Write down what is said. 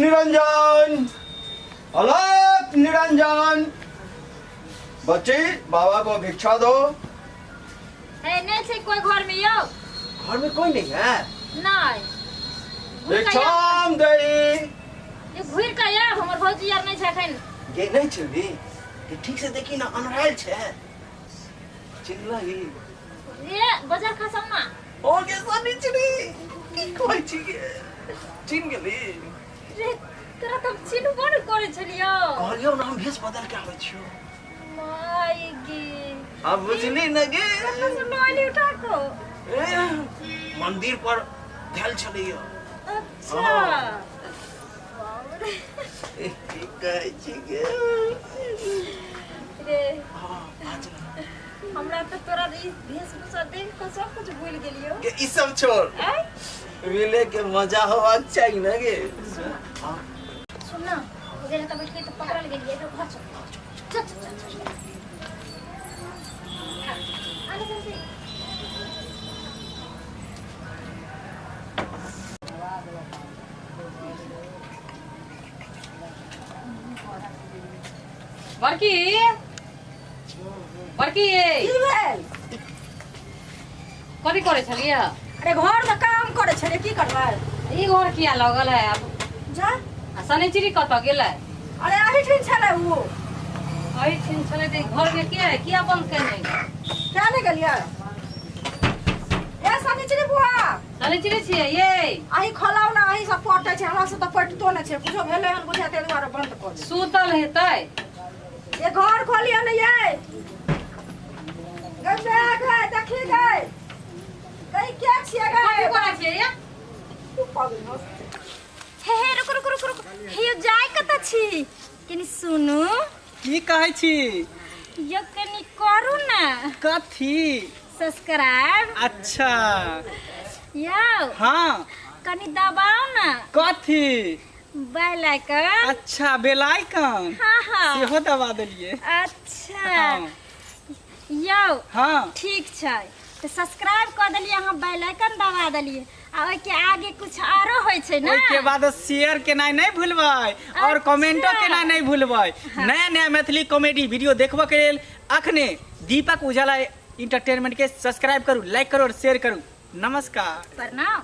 निरंजन, अलग निरंजन। बच्ची बाबा को भिक्षा दो। नहीं से कोई घर में यो। घर में कोई नहीं है? नहीं। भिक्षा दे। ये घुर का या हमर भौजी यार नहीं छखन। ये नहीं चली कि ठीक से देखी ना अनराइल छे। चिल्ला ही। ये बाजार खसम ना। और के सानी चली। की कोई छी के चिन गेली। रे तोरा तब चिनु बन करे छलियो। कहलियो ना हम भेष बदल के आबै छियो। माय गे। अब बुझली न गे। सुनाली उठा को। मंदिर पर धैल छलियो। अच्छा। कहै छी गे। रे हां आज हमरा तो तोरा ई वेशभूषा देख के सब कुछ भूल गेलियो। गे ई सब छोड़। मिले के मजा होबाक चाहिए ना गे। हां सुन ना उधर तो बैठ के तो पकड़ल गेलिए तो घर चल चल चल। आने जल्दी। बड़की बड़की की भेल? कथी करे छलिए? अरे घर में काम करे छले की करबै? ई घर किया लगल है अब? जा सनिचरी कत गेलै? अरे आही ठिन छले वो। अही ठिन छलै त घर में के है किया बंद केने? क्या नहीं गेलिए? ए सनिचरी बुआ सनिचरी छियै ये? आही खोलाउ ना आही सब पटै छै हमरा से त पटतो न छै कुछो भेलै हन बुझा ते दुआरे बंद कर दे। सुतल हेतै। ये घर खोलियो न ये। गई बैग है देखी गई। गई क्या छिए गई? कथी करे छियै ये? तू पागल हो। हे रुक रुक रुक रुक। हे जाय कत छी? कनी सुनु। की कहै छी? यो कनी करू ना। कथी? सब्सक्राइब। अच्छा यो हाँ कनी दबाओ ना। कथी? Bell icon. अच्छा बेल आइकन हाँ हाँ सेहो दबा देलिए। अच्छा हाँ यो हाँ ठीक छै तो सब्सक्राइब कर देलिए अहाँ बेल आइकन दबा देलिए आ ओइ के आगे कुछ आरो होय छै ना। ओइ के बाद शेयर केनाइ नहीं भूलबै और कमेंटो केनाइ नहीं भूलबै। नया नया मैथिली कॉमेडी वीडियो देखबो के लेल अखने दीपक उजाला एंटरटेनमेंट के सब्सक्राइब करू, लाइक करू और शेयर करू। नमस्कार। प्रणाम।